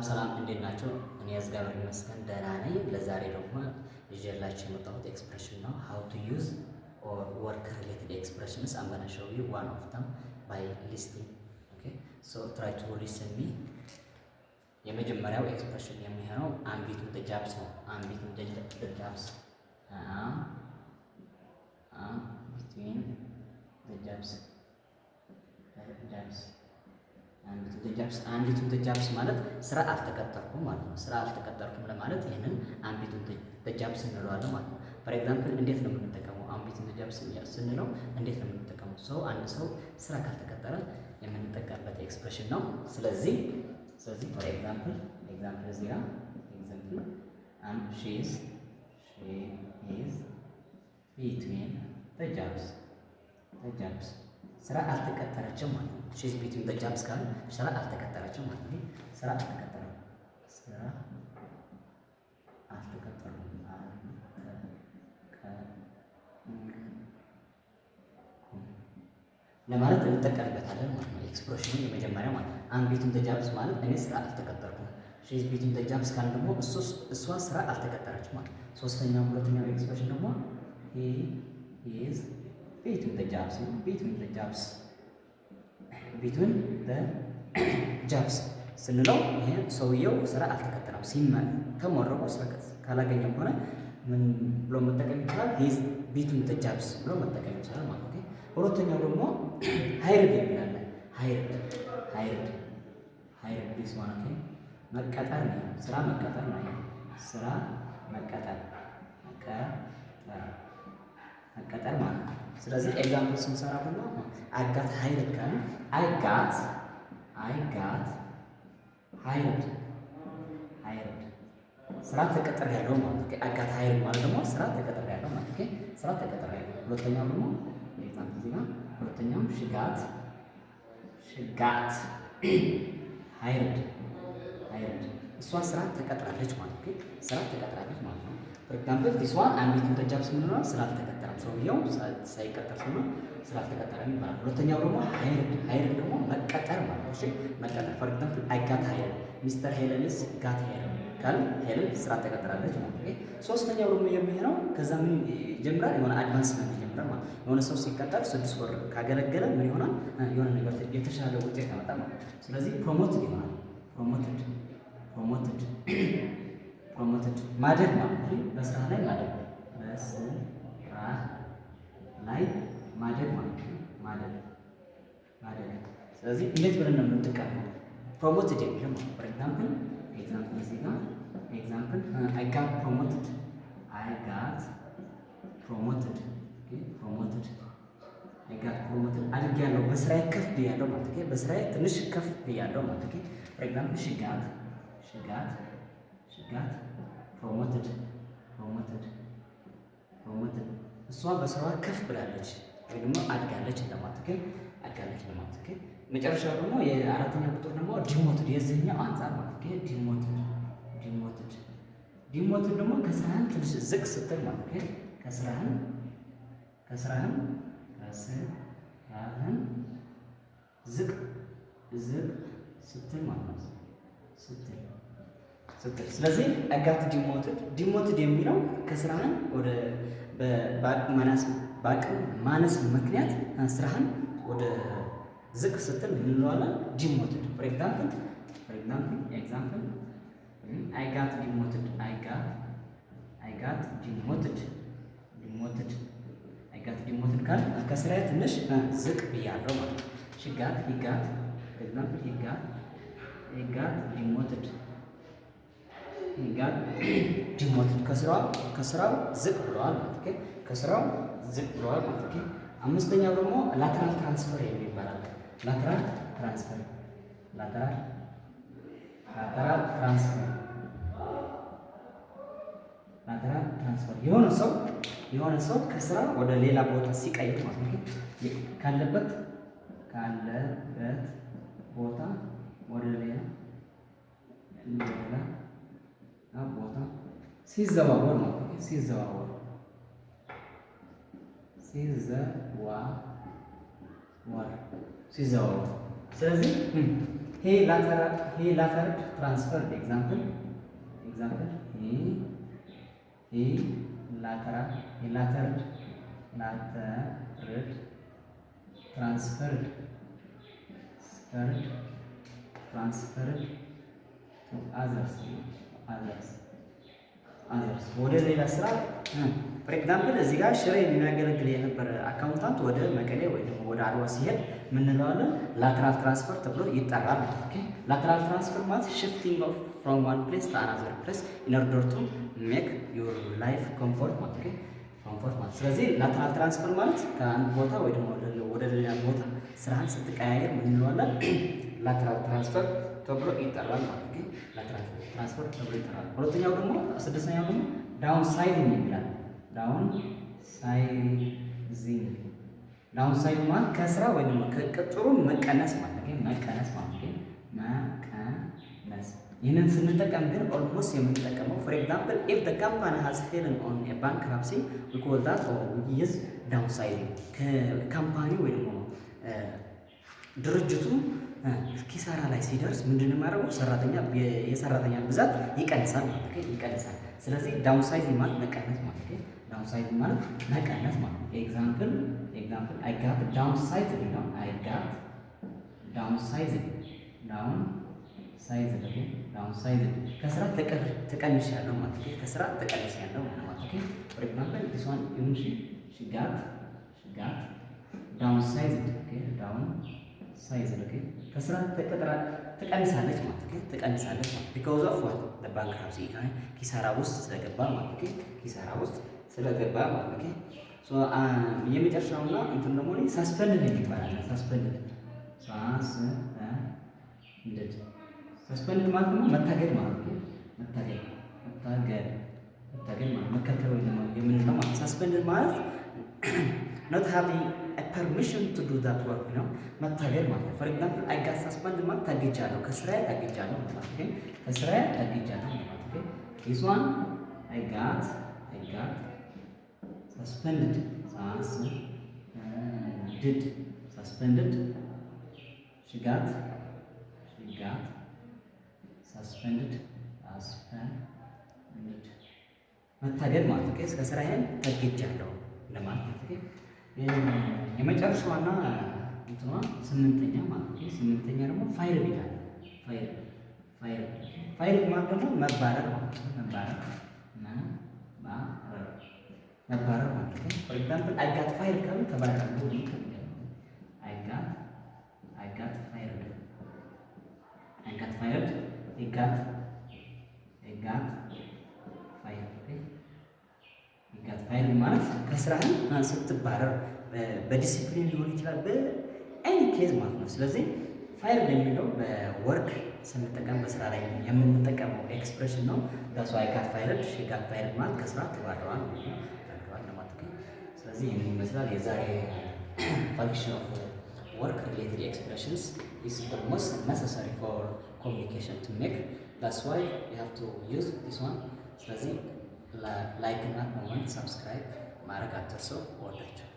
ሰላም እንዴት ናቸው? እኔ እግዚአብሔር ይመስገን ደህና ነኝ። ለዛሬ ደግሞ ይዤላችሁ የመጣሁት ኤክስፕሬሽን ነው። how to use or work related expressions. I'm gonna show you one of them by listening. Okay, so try to listen me. የመጀመሪያው ኤክስፕሬሽን የሚሆነው I'm between the jobs ነው። I'm between the jobs. between the jobs. አንዲቱ ጃብስ ማለት ስራ አልተቀጠርኩም ማለት ነው። ስራ አልተቀጠርኩም ለማለት ይሄንን አንዲቱ ጃብስ እንለዋለን ማለት ነው። ፎር ኤግዛምፕል እንዴት ነው የምንጠቀመው? አንዲቱ ጃብስ ስንለው እንዴት ነው የምንጠቀመው? አንድ ሰው ስራ ካልተቀጠረ የምንጠቀምበት ኤክስፕሬሽን ነው። ስለዚህ ፎር ኤግዛምፕል እዚህ ጋር ኤግዛምፕል she is between the jobs ስራ አልተቀጠረችም ማለት ነው። she is between the jobs ካለ ስራ አልተቀጠረችም ማለት ነው። ስራ አልተቀጠረም ለማለት እንጠቀምበታለን ማለት ነው። ኤክስፕሬሽኑ የመጀመሪያ ማለት ነው። I'm between the jobs ማለት እኔ ስራ አልተቀጠርኩም። she is between the jobs ካለ ደግሞ እሷ ስራ አልተቀጠረችም ማለት ነው። ሁለተኛው ኤክስፕሬሽን ደግሞ he is between the jobs ስንለው ይሄ ሰውየው ስራ አልተቀጠረም። ተመርቆ ስራ ካላገኘ ከሆነ ምን ብሎ መጠቀም ይችላል? he is between the jobs ብሎ መጠቀም ይችላል ማለት ነው። ሁለተኛው ደግሞ hired የሚላል hired this one okay መቀጠር ነው። ስራ መቀጠር ነው። ስራ መቀጠር ማለት ነው። ስለዚህ ኤግዛምፕል ስንሰራ ደግሞ I got hired ካለ I got hired ስራ ተቀጥሬያለሁ ማለት ነው። I got hired ማለት ደግሞ ስራ ተቀጥሬያለሁ ማለት ነው። ስራ ተቀጥሬያለሁ። ሁለተኛው ደግሞ ኤግዛምፕል እዚህ ጋር ሁለተኛው she got hired እሷ ስራ ተቀጥራለች ማለት ነው። ስራ ተቀጥራለች ማለት ነው። ፎር ኤግዛምፕል ዲስ ዋን I'm between the jobs ምን ነው? ስራ አልተቀጠረም። ሰውየው ሳይቀጠር ሲሆን ስራ አልተቀጠረም ይባላል። ሁለተኛው ደግሞ hired ደግሞ መቀጠር ማለት ነው። እሺ መቀጠር ፎር ኤግዛምፕል I got hired ሚስተር ሄለንስ got hired ካለ ሄለን ስራ ተቀጥራለች ማለት ነው። ሶስተኛው ደግሞ የሚሆነው ከዛ ምን ይጀምራል? የሆነ አድቫንስመንት ይጀምራል ማለት ነው። የሆነ ሰው ሲቀጠር 6 ወር ካገለገለ ምን ይሆናል? የሆነ ነገር የተሻለ ውጤት ያመጣል ማለት ነው። ስለዚህ ፕሮሞትድ ይሆናል። ፕሮሞትድ ማደግ ማለት ነው። በስራ ላይ ማደግ ማለት ነው። ማደግ ስለዚህ እንዴት ብለን ነው የምንጠቀመው? ፕሮሞትድ የሚለው ፎር ኤግዛምፕል እዚህ ጋር ኤግዛምፕል I got promoted አድጌያለሁ፣ በስራዬ ከፍ ብያለሁ ማለት ነው። በስራዬ ትንሽ ከፍ ብያለሁ ማለት ነው። ፎር ኤግዛምፕል she got promoted እሷ በስራዋ ከፍ ብላለች ወይ ደግሞ አድጋለች ለማለት ነው። መጨረሻው ደግሞ የአራተኛ ቁጥር ደግሞ ዲሞትድ የዚህኛው አንፃር ማለት ነው። ዲሞትድ ደግሞ ከስራህን ትንሽ ዝቅ ስትል ማለት ነው። ከስራህን ዝቅ ስትል ማለት ነው። ስለዚህ I got ዲሞትድ የሚለው ከስራህን ወደ በአቅም ማነስ ምክንያት ስራህን ወደ ዝቅ ስትል እንለዋለን ዲሞትድ። ፎር ኤግዛምፕል I got demoted ካል ከስራዬ ትንሽ ዝቅ ብያለሁ ማለት ነው። he got demoted ከስራው ዝቅ ብለዋል ማለት ነው። ከስራው ዝቅ ብለዋል ማለት ነው። አምስተኛው ደግሞ ላተራል ትራንስፈር የሚባላል ላተራል ትራንስፈር የሆነ ሰው ከስራ ወደ ሌላ ቦታ ሲቀይር ማለት ነው። ካለበት ቦታ ወደ ሌላ ቦታ ሲዘዋወር ማለት ነው። ሲዘዋወር ስለዚህ he later transferred example he later transferred to others ወደ ሌላ ስራ ፎር ኤግዛምፕል እዚህ ጋር ሽሬ የሚያገለግል የነበረ አካውንታንት ወደ መቀሌ ወይ ደግሞ ወደ አድዋ ሲሄድ ምን እንለዋለን? ላተራል ትራንስፈር ተብሎ ይጠራል። ኦኬ ላተራል ትራንስፈር ማለት ሽፍቲንግ ኦፍ ፍሮም ዋን ፕሌስ ቱ አናዘር ፕሌስ ኢን ኦርደር ቱ ሜክ ዩር ላይፍ ኮምፎርት ማለት ኦኬ ኮምፎርት ማለት። ስለዚህ ላተራል ትራንስፈር ማለት ከአንድ ቦታ ወይ ደግሞ ወደ ሌላ ቦታ ስራህን ስትቀያየር ምን እንለዋለን? ላተራል ትራንስፈር ተብሎ ይጠራል ማለት ኦኬ ላተራል ትራንስፈር ተብሎ ይጠራል። ሁለተኛው ደግሞ ስድስተኛው ደግሞ ዳውን ሳይዚንግ ይላል። ዳውን ሳይዝ ማለት ከስራ ወይ ደግሞ ከቅጥሩ መቀነስ ማለት ነው። መቀነስ ማለት ነው። መቀነስ ይህንን ስንጠቀም ግን ኦልሞስት የምንጠቀመው ፎር ኤግዛምፕል ኢፍ ዘ ካምፓኒ ሃዝ ፌልን ኦን ኤ ባንክራፕሲ ዊ ኮል ዳት ኦር ዊ ዩዝ ዳውን ሳይዚንግ። ከካምፓኒ ወይ ደግሞ ድርጅቱ ኪሳራ ላይ ሲደርስ ምንድነው የሚያደርገው? የሰራተኛ ብዛት ይቀንሳል ማለት ነው። ይቀንሳል። ስለዚህ ዳውን ሳይዚንግ ማለት መቀነስ ማለት ነው። ዳውን ሳይዚንግ ማለት መቀነስ ማለት ነው። ኤግዛምፕል አይ ጋት ዳውን ሳይዝድ ነው። አይ ጋት ዳውን ሳይዝድ ከስራ ተቀንሻለሁ ማለት ነው። ከስራ ተቀንሻለሁ ማለት ነው። ፎር ኤግዛምፕል ዲስ ዋን ኢቭን ሺ ጋት ዳውን ሳይዝድ ዳውን ሳይዝድ ከስራ ተቀንሳለች ማለት ነው። ተቀንሳለች ማለት ቢኮዝ ኦፍ ዋት ዘ ባንክራፕሲ ኪሳራ ውስጥ ስለገባ ማለት ነው። ኪሳራ ውስጥ ስለገባ ማለት ነው። ሶ የመጨረሻውና እንትን ደግሞ ሰስፔንድ ይባላል። ሰስፔንድ ማለት ደግሞ መታገድ ማለት ነው። መታገድ ማለት መከተል ወይ ነው የምንለው ማለት ሰስፔንድ ማለት not having a permission to do that work ነው። መታገድ ማለት ነው። for example I got suspended ማለት ታግጃለሁ፣ ከስራዬ ታግጃለሁ ማለት ነው። ከስራዬ ታግጃለሁ ማለት ነው። this one I got suspended she got suspended መታገድ ማለት ነው። ከስራዬ ታግጃለሁ ለማለት ነው። የመጨረሻዋና እንትኗ ስምንተኛ ማለት ነው። ስምንተኛ ደግሞ ፋይል ይላል። ፋይል ማለት ደግሞ መባረር ማለት ነው። መባረር ማለት ነው። ፎር ኤግዛምፕል አይ ጋት ፋይል ካሉ ተባረራለሁ። አይ ጋት ፋይል ፋይል ማለት ከስራህን ስትባረር በዲሲፕሊን ሊሆን ይችላል፣ በኤኒ ኬዝ ማለት ነው። ስለዚህ ፋይል የሚለው በወርክ ስንጠቀም በስራ ላይ የምንጠቀመው ኤክስፕሬሽን ነው። ዳስ ዋይ ጋት ፋይልድ ሺ ጋት ፋይልድ ማለት ከስራ ተባረዋል ማለት ነው። ስለዚህ ይህንን ይመስላል የዛሬ ፋንክሽን ኦፍ ወርክ ሪሌትድ ኤክስፕሬሽንስ ኢዝ ኦልሞስት ነሰሰሪ ፎር ኮሚኒኬሽን ቱ ሜክ ዳስ ዋይ ዩ ሃቭ ቱ ዩዝ ዲስ ዋን። ስለዚህ ላይክ እና ኮመንት ሰብስክራይብ ማድረግ አትርሱ። ወዳችሁ